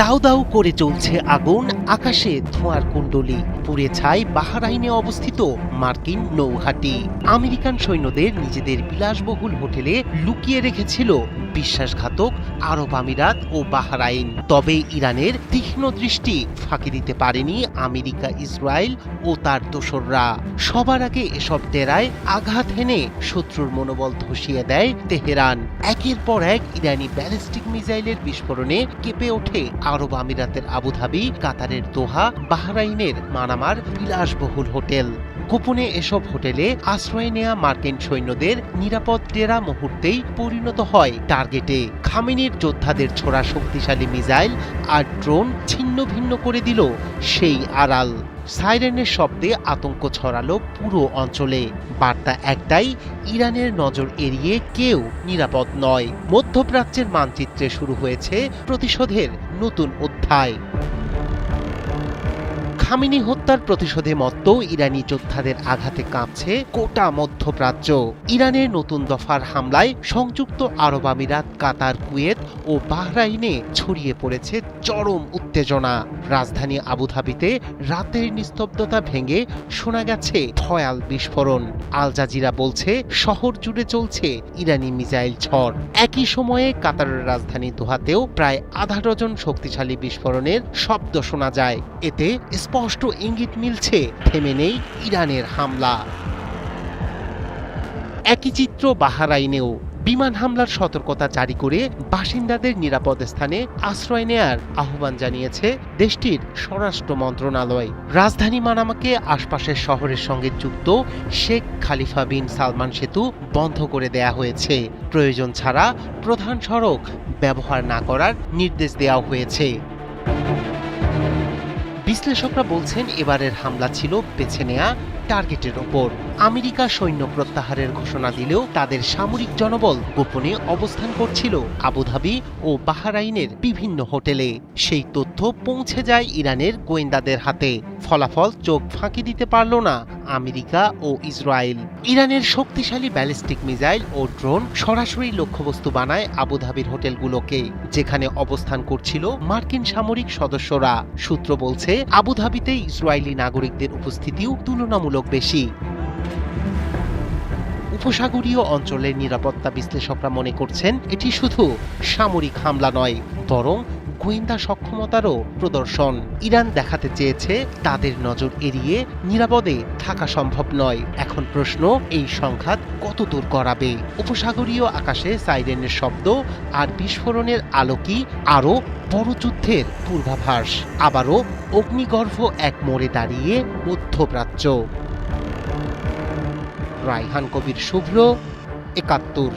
দাউ দাউ করে চলছে আগুন, আকাশে ধোঁয়ার কুণ্ডলী, পুড়ে ছাই বাহরাইনে অবস্থিত মার্কিন নৌঘাঁটি। আমেরিকান সৈন্যদের নিজেদের বিলাসবহুল হোটেলে লুকিয়ে রেখেছিল বিশ্বাসঘাতক আরব আমিরাত ও বাহরাইন। তবে ইরানের তীক্ষ্ণ দৃষ্টি ফাঁকি দিতে পারেনি আমেরিকা, ইসরায়েল ও তার দোসররা। সবার আগে এসব ডেরায় আঘাত হেনে শত্রুর মনোবল ধসিয়ে দেয় তেহরান। একের পর এক ইরানি ব্যালিস্টিক মিসাইলের বিস্ফোরণে কেঁপে ওঠে আরব আমিরাতের আবুধাবি, কাতারের দোহা, বাহরাইনের মানামার বিলাসবহুল হোটেল। গোপনে এসব হোটেলে আশ্রয় নেয়া মার্কিন সৈন্যদের নিরাপদ ডেরা মুহূর্তেই পরিণত হয় টার্গেটে। খামেনির যোদ্ধাদের ছোড়া শক্তিশালী মিসাইল আর ড্রোন ছিন্ন ভিন্ন করে দিল সেই আড়াল। সাইরেনের শব্দে আতঙ্ক ছড়ালো পুরো অঞ্চলে। বার্তা একটাই, ইরানের নজর এড়িয়ে কেউ নিরাপদ নয়। মধ্যপ্রাচ্যের মানচিত্রে শুরু হয়েছে প্রতিশোধের নতুন অধ্যায়। খামেনি হত্যার প্রতিশোধে মত্ত ইরানি যোদ্ধাদের আঘাতে কাঁপছে গোটা মধ্যপ্রাচ্য। ইরানের নতুন দফার হামলায় সংযুক্ত আরব আমিরাত, কাতার, কুয়েত ও বাহরাইনে ছড়িয়ে পড়েছে চরম উত্তেজনা। রাজধানী আবুধাবিতে রাতের নিস্তব্ধতা ভেঙে শোনা গেছে ভয়াল বিস্ফোরণ। আল জাজিরা বলছে শহর জুড়ে চলছে ইরানি মিসাইল ঝড়। একই সময়ে কাতারের রাজধানী দোহাতেও প্রায় আধা ডজন শক্তিশালী বিস্ফোরণের শব্দ শোনা যায়। এতে স্পষ্ট ইঙ্গিত মিলছে থেমে নেই ইরানের হামলা। একই চিত্র বাহরাইনেও। বিমান হামলার সতর্কতা জারি করে বাসিন্দাদের নিরাপদ স্থানে আশ্রয় নেয়ার আহ্বান জানিয়েছে দেশটির স্বরাষ্ট্র মন্ত্রণালয়। রাজধানী মানামাকে আশপাশের শহরের সঙ্গে যুক্ত শেখ খালিফা বিন সালমান সেতু বন্ধ করে দেয়া হয়েছে। প্রয়োজন ছাড়া প্রধান সড়ক ব্যবহার না করার নির্দেশ দেওয়া হয়েছে। বিশ্লেষকরা বলছেন এবারের হামলা ছিল বেছে নেয়া টার্গেটের ওপর। আমেরিকা সৈন্য প্রত্যাহারের ঘোষণা দিলেও তাদের সামরিক জনবল গোপনে অবস্থান করছিল আবুধাবি ও বাহরাইনের বিভিন্ন হোটেলে। সেই তথ্য পৌঁছে যায় ইরানের গোয়েন্দাদের হাতে। ফলাফল চোখ ফাঁকি দিতে পারল না আমেরিকা ও ইসরায়েল। ইরানের শক্তিশালী ব্যালিস্টিক মিসাইল ও ড্রোন সরাসরি লক্ষ্যবস্তু বানায় আবুধাবির হোটেলগুলোকে, যেখানে অবস্থান করছিল মার্কিন সামরিক সদস্যরা। সূত্র বলছে আবুধাবিতে ইসরায়েলি নাগরিকদের উপস্থিতিও তুলনামূলক বেশি। উপসাগরীয় অঞ্চলের নিরাপত্তা বিশ্লেষকরা মনে করছেন এটি শুধু সামরিক হামলা নয়, বরং গোয়েন্দা সক্ষমতারও প্রদর্শন। ইরান দেখাতে চেয়েছে তাদের নজর এড়িয়ে নিরাপদে থাকা সম্ভব নয়। এখন প্রশ্ন, এই সংঘাত কতদূর গড়াবে? উপসাগরীয় আকাশে সাইরেনের শব্দ আর বিস্ফোরণের আলো কি আরও বড় যুদ্ধের পূর্বাভাস? আবারও অগ্নিগর্ভ এক মোড়ে দাঁড়িয়ে মধ্যপ্রাচ্য। রায়হান কবির, শুভ্র, ৭১।